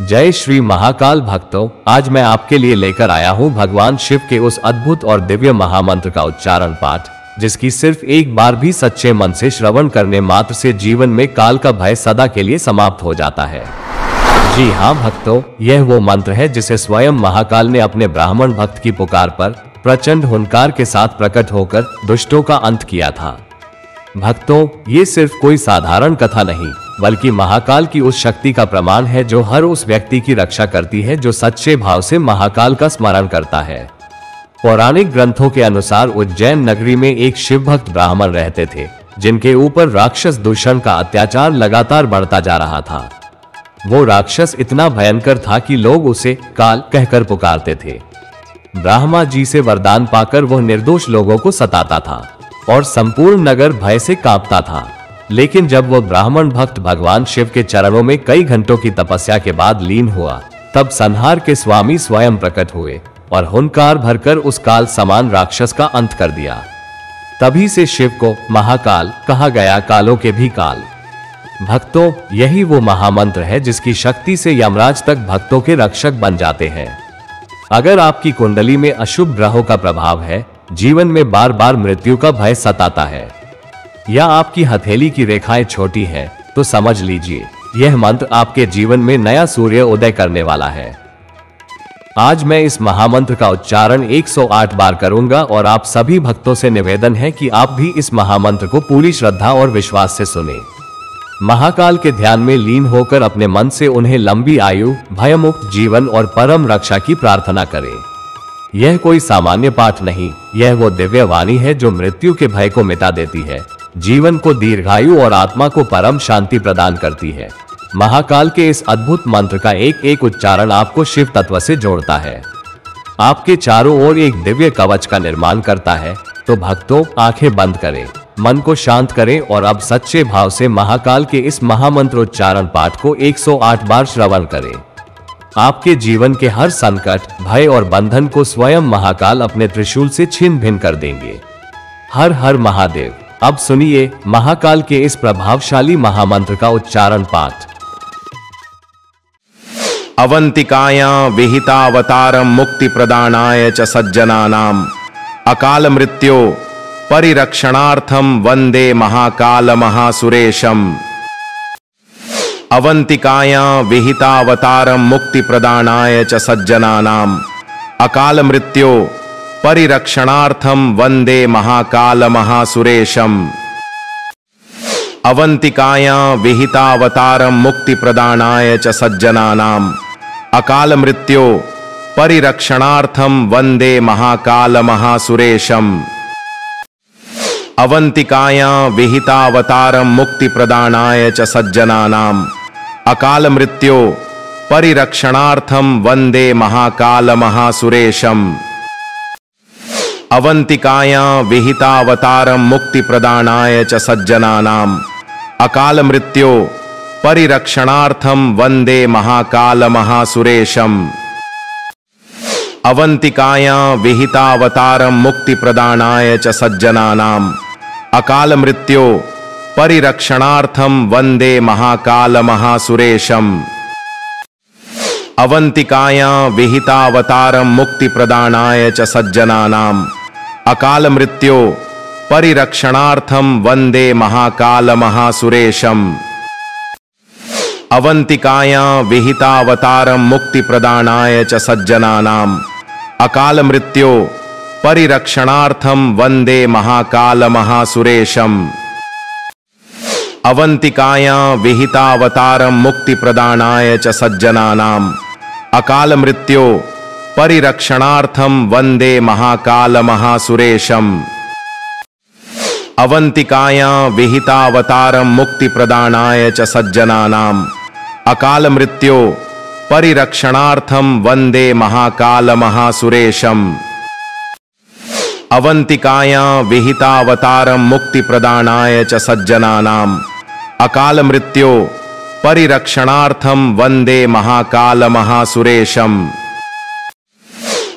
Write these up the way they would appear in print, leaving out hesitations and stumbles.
जय श्री महाकाल भक्तों, आज मैं आपके लिए लेकर आया हूँ भगवान शिव के उस अद्भुत और दिव्य महामंत्र का उच्चारण पाठ, जिसकी सिर्फ एक बार भी सच्चे मन से श्रवण करने मात्र से जीवन में काल का भय सदा के लिए समाप्त हो जाता है। जी हाँ भक्तों, यह वो मंत्र है जिसे स्वयं महाकाल ने अपने ब्राह्मण भक्त की पुकार पर प्रचंड हुंकार के साथ प्रकट होकर दुष्टों का अंत किया था। भक्तों, ये सिर्फ कोई साधारण कथा नहीं, बल्कि महाकाल की उस शक्ति का प्रमाण है जो हर उस व्यक्ति की रक्षा करती है जो सच्चे भाव से महाकाल का स्मरण करता है। पौराणिक ग्रंथों के अनुसार उज्जैन नगरी में एक शिव भक्त ब्राह्मण रहते थे, जिनके ऊपर राक्षस दूषण का अत्याचार लगातार बढ़ता जा रहा था। वो राक्षस इतना भयंकर था कि लोग उसे काल कहकर पुकारते थे। ब्रह्मा जी से वरदान पाकर वह निर्दोष लोगों को सताता था और संपूर्ण नगर भय से कांपता था। लेकिन जब वह ब्राह्मण भक्त भगवान शिव के चरणों में कई घंटों की तपस्या के बाद लीन हुआ, तब संहार के स्वामी स्वयं प्रकट हुए और हुंकार भरकर उस काल समान राक्षस का अंत कर दिया। तभी से शिव को महाकाल कहा गया, कालों के भी काल। भक्तों, यही वो महामंत्र है जिसकी शक्ति से यमराज तक भक्तों के रक्षक बन जाते हैं। अगर आपकी कुंडली में अशुभ ग्रहों का प्रभाव है, जीवन में बार बार मृत्यु का भय सताता है, या आपकी हथेली की रेखाएं छोटी हैं, तो समझ लीजिए यह मंत्र आपके जीवन में नया सूर्य उदय करने वाला है। आज मैं इस महामंत्र का उच्चारण 108 बार करूंगा और आप सभी भक्तों से निवेदन है कि आप भी इस महामंत्र को पूरी श्रद्धा और विश्वास से सुने। महाकाल के ध्यान में लीन होकर अपने मन से उन्हें लंबी आयु, भयमुक्त जीवन और परम रक्षा की प्रार्थना करें। यह कोई सामान्य पाठ नहीं, यह वो दिव्य वाणी है जो मृत्यु के भय को मिटा देती है, जीवन को दीर्घायु और आत्मा को परम शांति प्रदान करती है। महाकाल के इस अद्भुत मंत्र का एक एक उच्चारण आपको शिव तत्व से जोड़ता है, आपके चारों ओर एक दिव्य कवच का निर्माण करता है। तो भक्तों, आंखें बंद करें, मन को शांत करें और अब सच्चे भाव से महाकाल के इस महामंत्र उच्चारण पाठ को 108 बार श्रवण करें। आपके जीवन के हर संकट, भय और बंधन को स्वयं महाकाल अपने त्रिशूल से छिन्न भिन्न कर देंगे। हर हर महादेव। अब सुनिए महाकाल के इस प्रभावशाली महामंत्र का उच्चारण पाठ। अवंतिकायां विहितावतारं मुक्ति प्रदानाय च सज्जनानां अकाल मृत्यो परिरक्षणार्थं वंदे महाकाल महासुरेशम। अवंतिकायां विहितावतारं मुक्ति प्रदानाय च सज्जनानां अकाल मृत्यो परिरक्षणार्थं वंदे महाकाल महासुरेशम। अवंतिकायां विहितावतारं मुक्ति प्रदानाय च सज्जनानां अकाल मृत्यो परिरक्षणार्थं वंदे महाकाल महासुरेशम। अवंतिकायां विहितावतारं मुक्ति प्रदानाय च सज्जनानां अकाल मृत्यो परिरक्षणार्थं वंदे महाकाल महासुरेशम। अवंतिकायां विहितावतारं मुक्ति प्रदानाय च सज्जनानां अकाल मृत्यो परिरक्षणार्थं वंदे महाकाल महासुरेशम। अवंतिकायां विहितावतारं मुक्ति प्रदानाय च सज्जनानां अकाल मृत्यो परिरक्षणार्थं वंदे महाकाल महासुरेशम। अवंतिकायां विहितावतारं मुक्ति प्रदानाय च सज्जनानां अकाल मृत्यो परिरक्षणार्थं वंदे महाकाल महासुरेशम। अवंतिकायां विहितावतारं मुक्ति प्रदानाय च सज्जनानां अकाल मृत्यो परिरक्षणार्थं वंदे महाकाल महासुरेशम। अवंतिकायां विहितावतारं मुक्ति प्रदानाय च सज्जनानां अकाल मृत्यो परिरक्षणार्थं वंदे महाकाल महासुरेशम। अवंतिकायां विहितावतारं मुक्ति प्रदानाय च सज्जनानां अकाल मृत्यो परिरक्षणार्थं वंदे महाकाल महासुरेशम। अवंतिकायां विहितावतारं मुक्ति प्रदानाय च सज्जनानां अकाल मृत्यो परिरक्षणार्थं वंदे महाकाल महासुरेशम।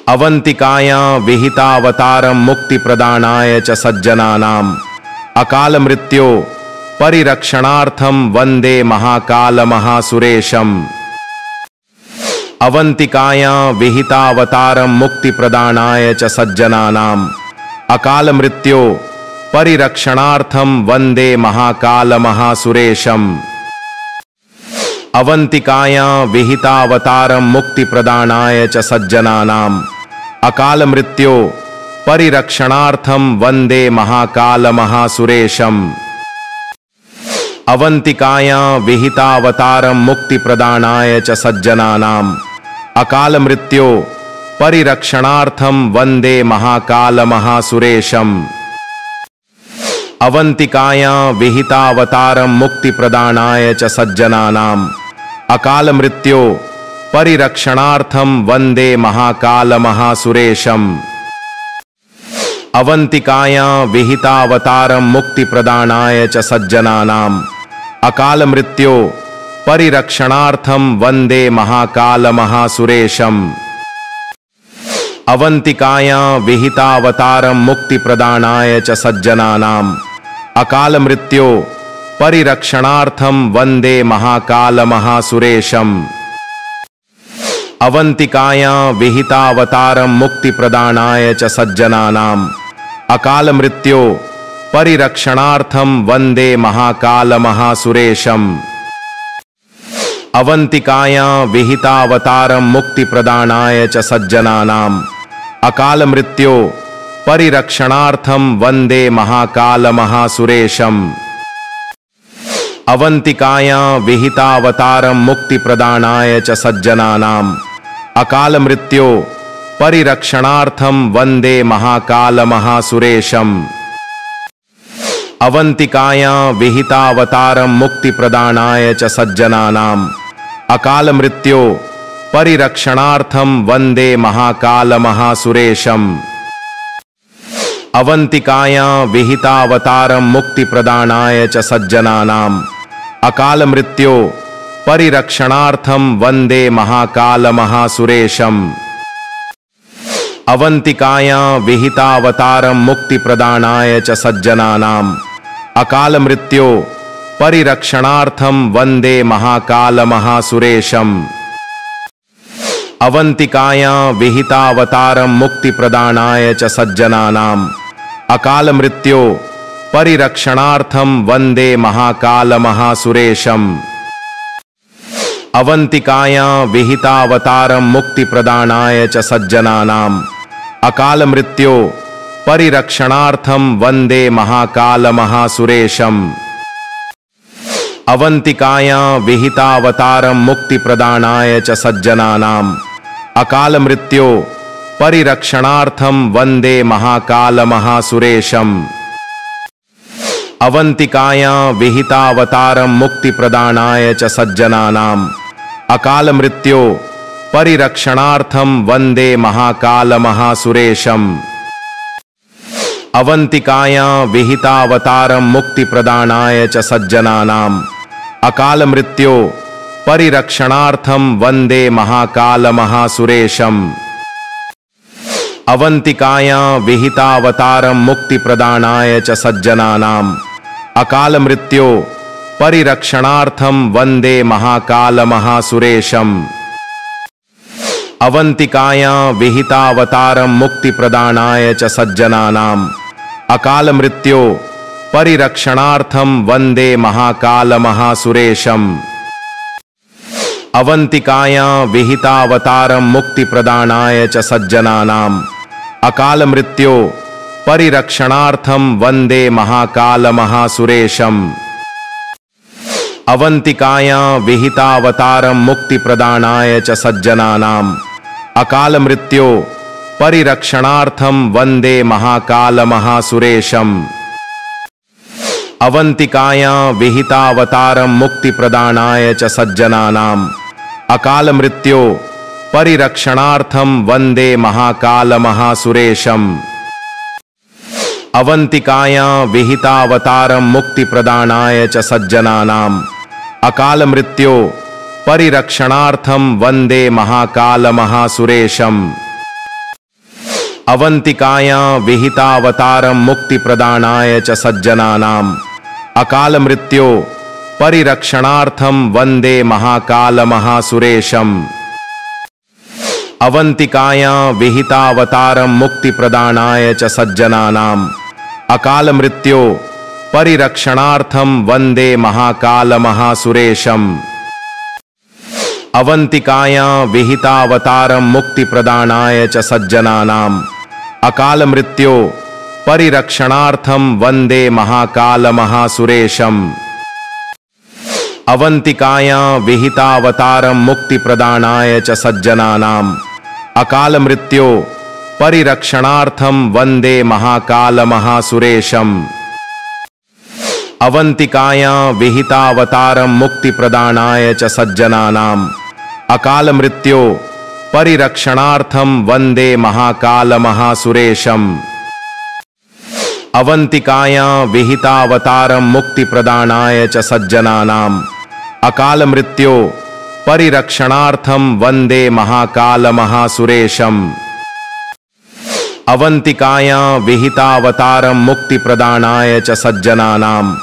अवंतिकायां विहितावतारं मुक्ति प्रदानाय च सज्जनानां अकाल मृत्यो परिरक्षणार्थं वंदे महाकाल महासुरेशम। अवंतिकायां विहितावतारं मुक्तिप्रदानाय च सज्जनानाम् अकाल मृत्यो परिरक्षणार्थं वंदे महाकालमहासुरेशम्। अवंतिकायां विहितावतारं मुक्तिप्रदानाय च सज्जनानाम् अकाल मृत्यो परिरक्षणार्थं वंदे महाकालमहासुरेशम्। अवंतिकायां विहितावतारं मुक्तिप्रदानाय च सज्जनानाम् अकाल मृत्यो परिरक्षणार्थं वंदे महाकालमहासुरेशम्। अवंतिकायां विहितावतारं मुक्तिप्रदानाय च सज्जनानाम् अकाल मृत्यो परिरक्षणार्थं वंदे महाकालमहासुरेशम्। अवंतिकायां विहितावतारं मुक्तिप्रदानाय च सज्जनानाम् अकाल मृत्यो परिरक्षणार्थं वंदे महाकालमहासुरेशम्। अवंतिकायां विहितावतारं मुक्तिप्रदानाय च सज्जनानाम् अकाल मृत्यो परिरक्षणार्थं वंदे महाकालमहासुरेशम्। अवंतिकायां विहितावतारं मुक्तिप्रदानाय च सज्जनानाम् अकाल मृत्यो परिरक्षणार्थं वंदे महाकालमहासुरेशम्। अवंतिकायां विहितावतारं मुक्तिप्रदानाय च सज्जनानाम् अकाल मृत्यो परिरक्षणार्थं वंदे महाकालमहासुरेशम्। अवंतिकायां विहितावतारं मुक्तिप्रदानाय च सज्जनानाम् अकाल मृत्यो परिरक्षणार्थं वंदे महाकालमहासुरेशम्। अवंतिकायां विहितावतारं मुक्तिप्रदानाय च सज्जनानाम् अकाल मृत्यो परिरक्षणार्थं वंदे महाकालमहासुरेशम्। अवंतिकायां विहितावतारं मुक्तिप्रदानाय च सज्जनानाम् अकाल मृत्यो परिरक्षणार्थं वंदे महाकालमहासुरेशम्। अवंतिकायां विहितावतारं मुक्तिप्रदानाय च सज्जनानाम् अकाल मृत्यो परिरक्षणार्थं वंदे महाकालमहासुरेशम्। अवंतिकायां विहितावतारं मुक्तिप्रदानाय च सज्जनानाम् अकाल मृत्यो परिरक्षणार्थं वंदे महाकालमहासुरेशम्। अवंतिकायां विहितावतारं मुक्तिप्रदानाय च सज्जनानाम् अकाल मृत्यो परिरक्षणार्थं वंदे महाकालमहासुरेशम्। अवंतिकायां विहितावतारं मुक्तिप्रदानाय च सज्जनानाम् अकाल मृत्यो परिरक्षणार्थं वंदे महाकालमहासुरेशम्। अवंतिकायां विहितावतारं मुक्तिप्रदानाय च सज्जनानाम् अकाल मृत्यो परिरक्षणार्थं वंदे महाकालमहासुरेशम्। अवंतिकायां विहितावतारं मुक्तिप्रदानाय च सज्जनानाम् अकाल मृत्यो परिरक्षणार्थं वंदे महाकालमहासुरेशम्। अवंतिकायां विहितावतारं मुक्तिप्रदानाय च सज्जनानाम् अकाल मृत्यो परिरक्षणार्थं वंदे महाकालमहासुरेशम्। अवंतिकायां विहितावतारं मुक्तिप्रदानाय च सज्जनानाम् अकाल मृत्यो परिरक्षणार्थं वंदे महाकालमहासुरेशम्। अवंतिकायां विहितावतारं मुक्तिप्रदानाय च सज्जनानाम् अकाल मृत्यो परिरक्षणार्थं वंदे महाकालमहासुरेशम्। अवंतिकायां विहितावतारं मुक्तिप्रदानाय च सज्जनानाम् अकाल मृत्यो परिरक्षणार्थं वंदे महाकालमहासुरेशम्। अवंतिकायां विहितावतारं मुक्तिप्रदानाय च सज्जनानाम् अकाल मृत्यो परिरक्षणार्थं वंदे महाकालमहासुरेशम्। अवंतिकायां विहितावतारं मुक्तिप्रदानाय च सज्जनानाम् अकाल मृत्यो परिरक्षणार्थं वंदे महाकालमहासुरेशम्। अवंतिकायां विहितावतारं मुक्तिप्रदानाय च सज्जनानाम् अकाल मृत्यो परिरक्षणार्थं वंदे महाकालमहासुरेशम्। अवंतिकायां विहितावतारं मुक्तिप्रदानाय च सज्जनानाम् अकाल मृत्यो परिरक्षणार्थं वंदे महाकालमहासुरेशम्। अवंतिकायां विहितावतारं मुक्तिप्रदानाय च सज्जनानाम् अकाल मृत्यो परिरक्षणार्थं वंदे महाकालमहासुरेशम्। अवंतिकायां विहितावतारं मुक्तिप्रदानाय च सज्जनानाम् अकाल मृत्यो परिरक्षणार्थं वंदे महाकालमहासुरेशम्। अवंतिकायां विहितावतारं मुक्तिप्रदानाय च सज्जनानाम् अकाल मृत्यो परिरक्षणार्थं वंदे महाकालमहासुरेशम्। अवंतिकायां विहितावतारं मुक्तिप्रदानाय च सज्जनानाम् अकाल मृत्यो परिरक्षणार्थं वंदे महाकालमहासुरेशम्। अवंतिकायां विहितावतारं मुक्तिप्रदानाय च सज्जनानाम्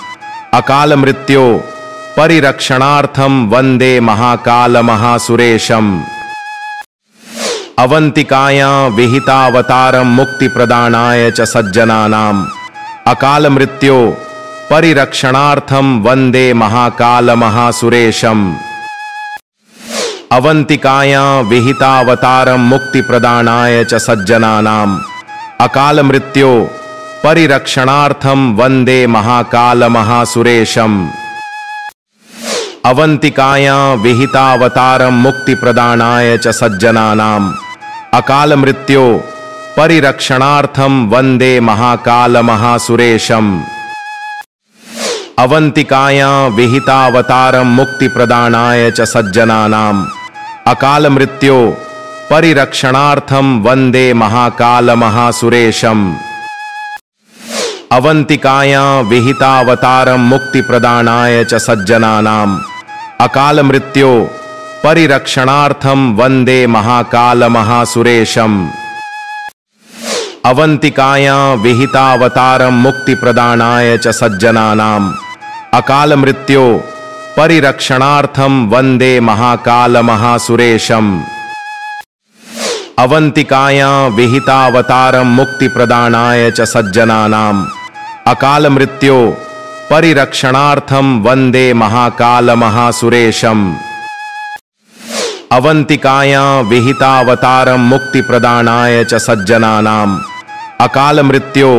अकाल मृत्यो परिरक्षणार्थं वंदे महाकालमहासुरेशम्। अवंतिकायां विहितावतारं मुक्तिप्रदानाय च सज्जनानाम् अकाल मृत्यो परिरक्षणार्थं वंदे महाकालमहासुरेशम्। अवंतिकायां विहितावतारं मुक्तिप्रदानाय च सज्जनानाम् अकाल मृत्यो परिरक्षणार्थं वंदे महाकालमहासुरेशम्। अवंतिकायां विहितावतारं मुक्तिप्रदानाय च सज्जनानाम् अकाल मृत्यो परिरक्षणार्थं वंदे महाकालमहासुरेशम्। अवंतिकायां विहितावतारं मुक्तिप्रदानाय च सज्जनानाम् अकाल मृत्यो परिरक्षणार्थं वंदे महाकालमहासुरेशम्। अवंतिकायां विहितावतारं मुक्तिप्रदानाय च सज्जनानाम् अकाल मृत्यो परिरक्षणार्थं वंदे महाकालमहासुरेशम्। अवंतिकायां विहितावतारं मुक्तिप्रदानाय च सज्जनानाम् अकाल मृत्यो परिरक्षणार्थं वंदे महाकालमहासुरेशम्। अवंतिकायां विहितावतारं मुक्तिप्रदानाय च सज्जनानाम् अकाल मृत्यो परिरक्षणार्थं वंदे महाकालमहासुरेशम्। अवंतिकायां विहितावतारं मुक्तिप्रदानाय च सज्जनानाम् अकाल मृत्यो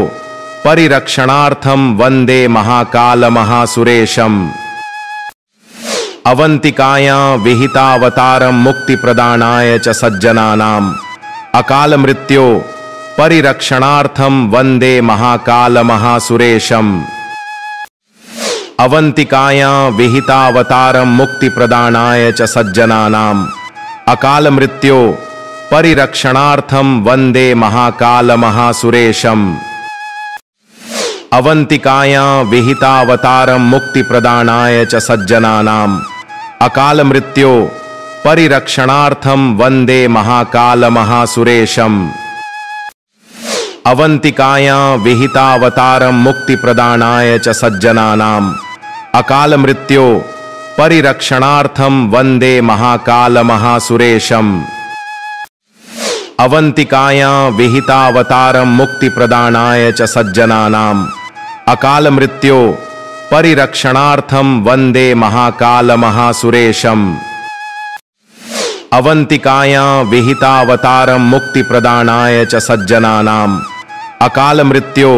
परिरक्षणार्थं वंदे महाकालमहासुरेशम्। अवंतिकायां विहितावतारं मुक्तिप्रदानाय च सज्जनानाम् अकाल मृत्यो परिरक्षणार्थं वंदे महाकालमहासुरेशम्। अवंतिकायां विहितावतारं मुक्तिप्रदानाय च सज्जनानाम् अकाल मृत्यो परिरक्षणार्थं वंदे महाकालमहासुरेशम्। अवंतिकायां विहितावतारं मुक्तिप्रदानाय च सज्जनानाम् अकाल मृत्यो परिरक्षणार्थं वंदे महाकालमहासुरेशम्। अवंतिकायां विहितावतारं मुक्तिप्रदानाय च सज्जनानाम् अकाल मृत्यो परिरक्षणार्थं वंदे महाकालमहासुरेशम्। अवंतिकायां विहितावतारं मुक्तिप्रदानाय च सज्जनानाम् अकाल मृत्यो परिरक्षणार्थं वंदे महाकालमहासुरेशम्। अवंतिकायां विहितावतारं मुक्तिप्रदानाय च सज्जनानाम् अकाल मृत्यो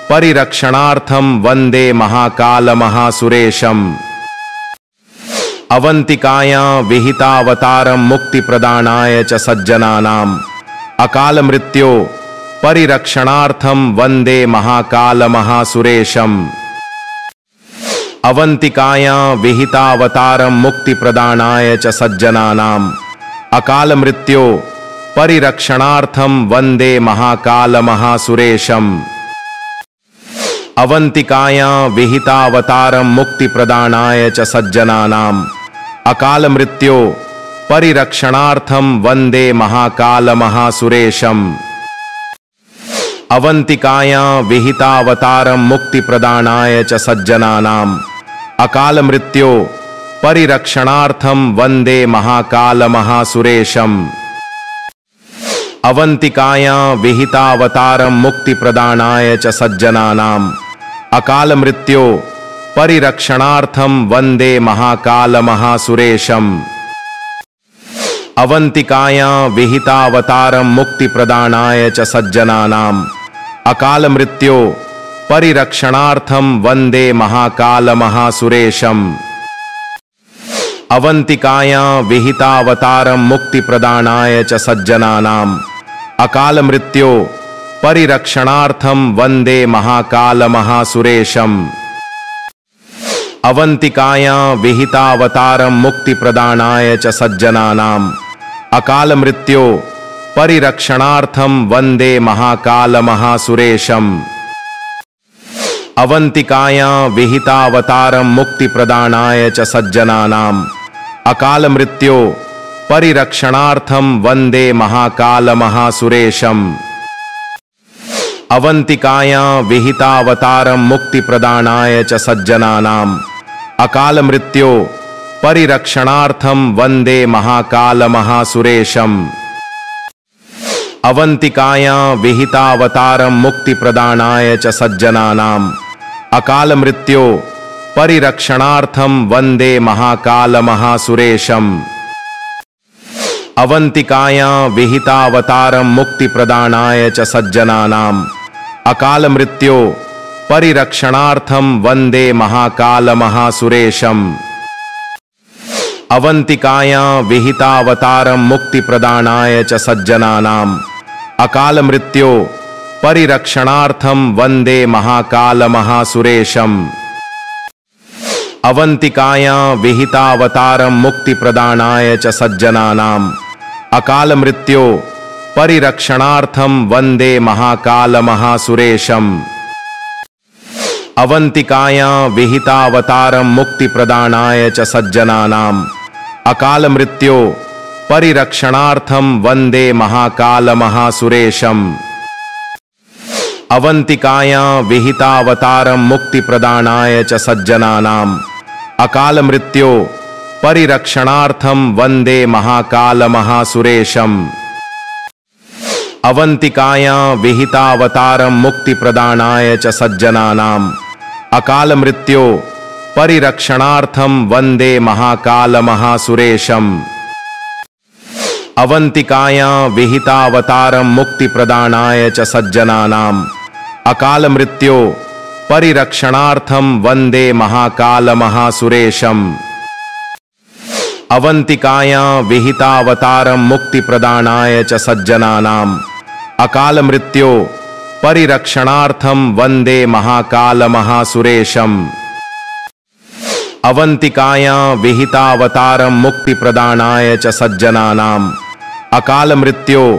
परिरक्षणार्थं वंदे महाकालमहासुरेशम्। अवंतिकायां विहितावतारं मुक्तिप्रदानाय च सज्जनानाम् अकाल मृत्यो परिरक्षणार्थं वंदे महाकालमहासुरेशम्। अवंतिकायां विहितावतारं मुक्तिप्रदानाय च सज्जनानाम् अकाल मृत्यो परिरक्षणार्थं वंदे महाकालमहासुरेशम्। अवंतिकायां विहितावतारं मुक्तिप्रदानाय च सज्जनानाम् अकाल मृत्यो परिरक्षणार्थं वंदे महाकालमहासुरेशम्। अवंतिकायां विहितावतारं मुक्तिप्रदानाय च सज्जनानाम् अकाल मृत्यो परिरक्षणार्थं वंदे महाकालमहासुरेशम्। अवंतिकायां विहितावतारं मुक्तिप्रदानाय च सज्जनानाम् अकाल मृत्यो परिरक्षणार्थं वंदे महाकाल महासुरेशम्। अवंतिकायां विहितावतारं मुक्तिप्रदानाय च सज्जनानाम् अकाल मृत्यो परिरक्षणार्थं वंदे महाकाल महासुरेशम्। अवंतिकायां विहितावतारं मुक्तिप्रदानाय च सज्जनानाम् अकाल मृत्यो परिरक्षणार्थं वंदे महाकाल महासुरेशम्। अवंतिकायां विहितावतारं मुक्तिप्रदानाय च सज्जनानाम् अकाल मृत्यो परिरक्षणार्थं वंदे महाकाल महासुरेशम्। अवंतिकायां विहितावतारं मुक्तिप्रदानाय च सज्जनानाम् अकाल मृत्यो परिरक्षणार्थं वंदे महाकाल महासुरेशम्। अवंतिकायां विहितावतारं मुक्तिप्रदानाय च सज्जनानाम् अकाल मृत्यो परिरक्षणार्थं वंदे महाकाल महासुरेशम्। अवंतिकायां विहितावतारं मुक्तिप्रदानाय च सज्जनानाम् अकाल मृत्यो परिरक्षणार्थं वंदे महाकाल महासुरेशम्। अवंतिकायां विहितावतारं मुक्तिप्रदानाय च सज्जनानाम् अकाल मृत्यो परिरक्षणार्थं वंदे महाकाल महासुरेशम्। अवंतिकायां विहितावतारं मुक्तिप्रदानाय च सज्जनानाम् अकाल मृत्यो परिरक्षणार्थं वंदे महाकाल महासुरेशम्। अवंतिकायां विहितावतारं मुक्तिप्रदानाय च सज्जनानाम् अकाल मृत्यो परिरक्षणार्थं वंदे महाकाल महासुरेशम्। अवंतिकायां विहितावतारं मुक्तिप्रदानाय च सज्जनानाम् अकाल मृत्यो परिरक्षणार्थं वंदे महाकाल महासुरेशम्। अवंतिकायां विहितावतारं मुक्तिप्रदानाय च सज्जनानाम् अकाल मृत्यो परिरक्षणार्थं वंदे महाकाल महासुरेशम्। अवंतिकायां विहितावतारं मुक्तिप्रदानाय च सज्जनानाम् अकाल मृत्यो परिरक्षणार्थं वंदे महाकाल महासुरेशम्। अवंतिकायां विहितावतारं मुक्तिप्रदानाय च सज्जनानाम् अकाल मृत्यो परिरक्षणार्थं वंदे महाकाल महासुरेशम्। अवंतिकायां विहितावतारं मुक्तिप्रदानाय च सज्जनानाम् अकाल मृत्यो परिरक्षणार्थं वंदे महाकाल महासुरेशम्। अवंतिकायां विहितावतारं मुक्तिप्रदानाय च सज्जनानाम् अकाल मृत्यो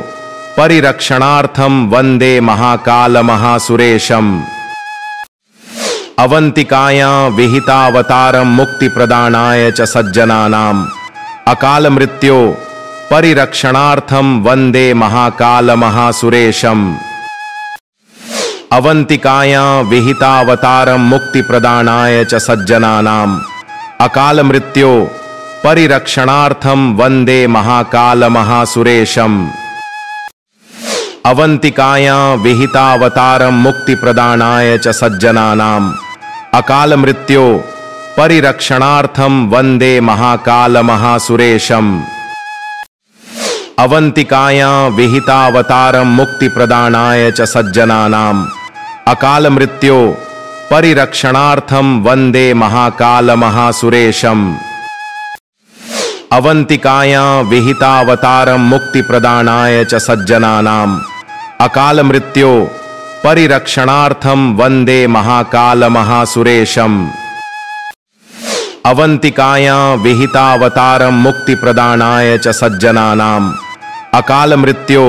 परिरक्षणार्थं वंदे महाकाल महासुरेशम्। अवंतिकायां विहितावतारं मुक्तिप्रदानाय च सज्जनानाम् अकाल मृत्यो परिरक्षणार्थं वंदे महाकाल महासुरेशम्। अवंतिकायां विहितावतारं मुक्तिप्रदानाय च सज्जनानाम् अकाल मृत्यो परिरक्षणार्थं वंदे महाकाल महासुरेशम्। अवंतिकायां विहितावतारं मुक्तिप्रदानाय च सज्जनानाम् अकाल मृत्यो परिरक्षणार्थं वंदे महाकाल महासुरेशम्। अवंतिकायां विहितावतारं मुक्तिप्रदानाय च सज्जनानाम् अकाल मृत्यो परिरक्षणार्थं वंदे महाकाल महासुरेशम्। अवंतिकायां विहितावतारं मुक्तिप्रदानाय च सज्जनानाम् अकाल मृत्यो परिरक्षणार्थं वंदे महाकाल महासुरेशम्। अवंतिकायां विहितावतारं मुक्तिप्रदानाय च सज्जनानाम् अकाल मृत्यो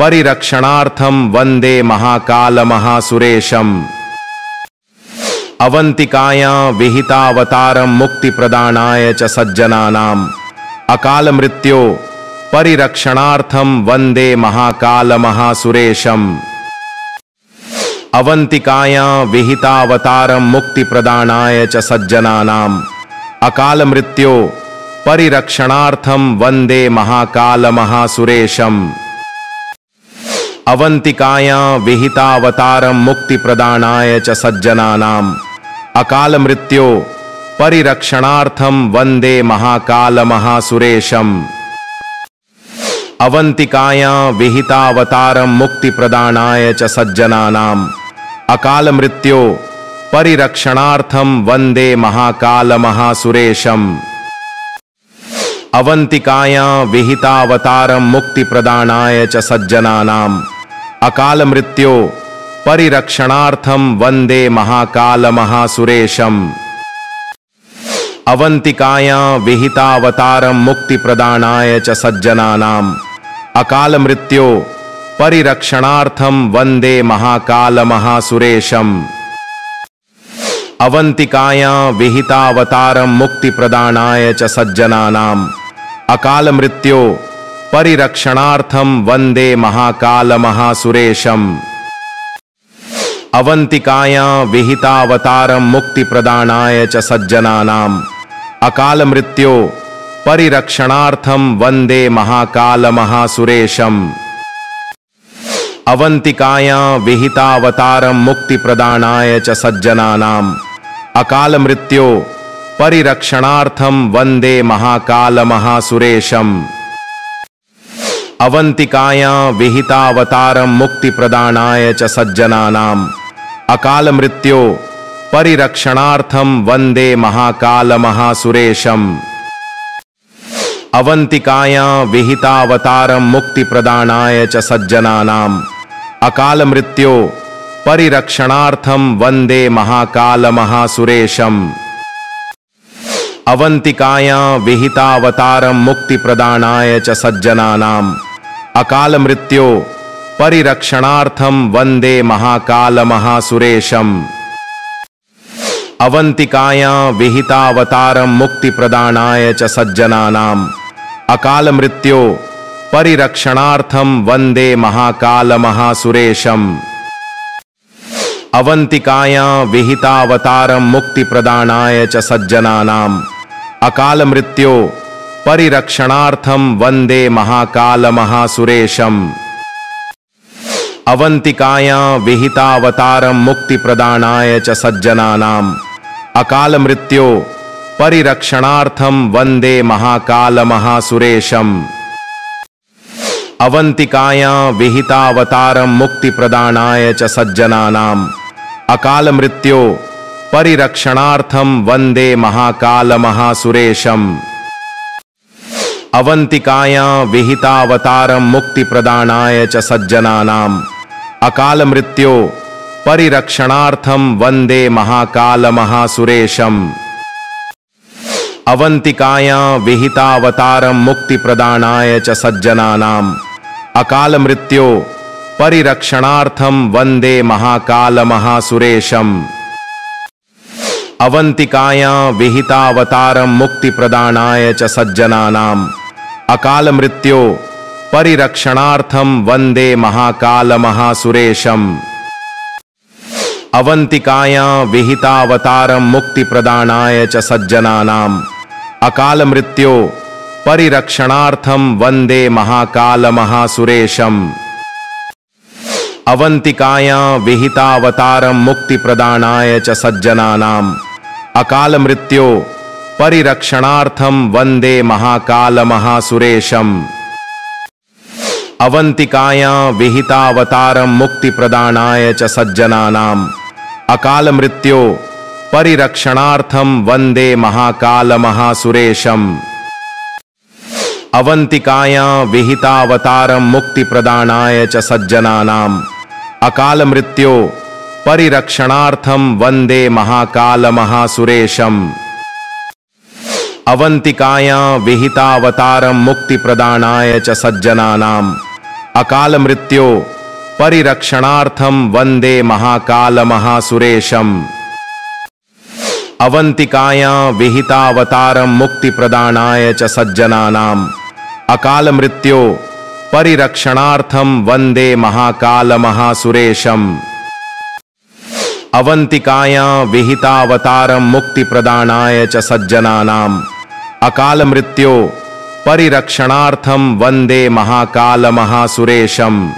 परिरक्षणार्थं वंदे महाकाल महासुरेशम्। अवंतिकायां विहितावतारं मुक्तिप्रदानाय च सज्जनानाम् अकाल मृत्यो परिरक्षणार्थं वंदे महाकाल महासुरेशम्। अवंतिकायां विहितावतारं मुक्तिप्रदानाय च सज्जनानाम् अकाल मृत्यो परिरक्षणार्थं वंदे महाकाल महासुरेशम्। अवंतिकायां विहितावतारं मुक्तिप्रदानाय च सज्जनानाम् अकाल मृत्यो परिरक्षणार्थं वंदे महाकालमहासुरेशम्। अवंतिकायां विहितावतारं मुक्तिप्रदानाय च सज्जनानाम् अकाल मृत्यो परिरक्षणार्थं वंदे महाकालमहासुरेशम्। अवंतिकायां विहितावतारं मुक्तिप्रदानाय च सज्जनानाम् अकाल मृत्यो परिरक्षणार्थं वंदे महाकालमहासुरेशम्। अवंतिकायां विहितावतारं मुक्तिप्रदानाय च सज्जनानाम् अकाल मृत्यो परिरक्षणार्थं वंदे महाकालमहासुरेशम्। अवंतिकायां विहितावतारं मुक्तिप्रदानाय च सज्जनानाम् अकाल मृत्यो परिरक्षणार्थं वंदे महाकालमहासुरेशम्। अवंतिकायां विहितावतारं मुक्तिप्रदानाय च सज्जनानाम् अकाल मृत्यो परिरक्षणार्थं वंदे महाकालमहासुरेशम्। अवंतिकायां विहितावतारं मुक्तिप्रदानाय च सज्जनानाम् अकाल मृत्यो परिरक्षणार्थं वंदे महाकालमहासुरेशम्। अवंतिकायां विहितावतारं मुक्तिप्रदानाय च सज्जनानाम् अकाल मृत्यो परिरक्षणार्थं वंदे महाकालमहासुरेशम्। अवंतिकायां विहितावतारं मुक्तिप्रदानाय च सज्जनानाम् अकाल मृत्यो परिरक्षणार्थं वंदे महाकालमहासुरेशम्। अवंतिकायां विहितावतारं मुक्तिप्रदानाय च सज्जनानाम् अकाल मृत्यो परिरक्षणार्थं वंदे महाकालमहासुरेशम्। अवंतिकायां विहितावतारं मुक्तिप्रदानाय च सज्जनानाम् अकाल मृत्यो परिरक्षणार्थं वंदे महाकालमहासुरेशम्। अवंतिकायां विहितावतारं मुक्तिप्रदानाय च सज्जनानाम् अकाल मृत्यो परिरक्षणार्थं वंदे महाकालमहासुरेशम्। अवंतिकायां विहितावतारं मुक्तिप्रदानाय च सज्जनानाम् अकाल मृत्यो परिरक्षणार्थं वंदे महाकालमहासुरेशम्। अवंतिकायां विहितावतारं मुक्तिप्रदानाय च सज्जनानाम् अकाल मृत्यो परिरक्षणार्थं वंदे महाकालमहासुरेशम्। अवंतिकायां विहितावतारं मुक्तिप्रदानाय च सज्जनानाम् अकाल मृत्यो परिरक्षणार्थं वंदे महाकालमहासुरेशम्। अवंतिकायां विहितावतारं मुक्तिप्रदानाय च सज्जनानाम् अकाल मृत्यो परिरक्षणार्थं वंदे महाकालमहासुरेशम्। अवंतिकायां विहितावतारं मुक्तिप्रदानाय च सज्जनानाम् अकाल मृत्यो परिरक्षणार्थं वंदे महाकालमहासुरेशम्। अवंतिकायां विहितावतारं मुक्तिप्रदानाय च सज्जनानाम् अकाल मृत्यो परिरक्षणार्थं वंदे महाकालमहासुरेशम्। अवंतिकायां विहितावतारं मुक्तिप्रदानाय च सज्जनानाम् अकाल मृत्यो परिरक्षणार्थं वंदे महाकालमहासुरेशम्। अवंतिकायां विहितावतारं मुक्तिप्रदानाय च सज्जनानाम् अकाल मृत्यो परिरक्षणार्थं वंदे महाकालमहासुरेशम्। अवंतिकायां विहितावतारं मुक्तिप्रदानाय च सज्जनानाम् अकाल मृत्यो परिरक्षणार्थं वंदे महाकालमहासुरेशम्। अवंतिकायां विहितावतारं मुक्तिप्रदानाय च सज्जनानाम् अकाल मृत्यो परिरक्षणार्थं वंदे महाकालमहासुरेशम्। अवंतिकायां विहितावतारं मुक्तिप्रदानाय च सज्जनानाम् अकाल मृत्यो परिरक्षणार्थं वंदे महाकालमहासुरेशम्। अवंतिकायां विहितावतारं मुक्तिप्रदानाय च सज्जनानाम् अकाल मृत्यो परिरक्षणार्थं वंदे महाकालमहासुरेशम्।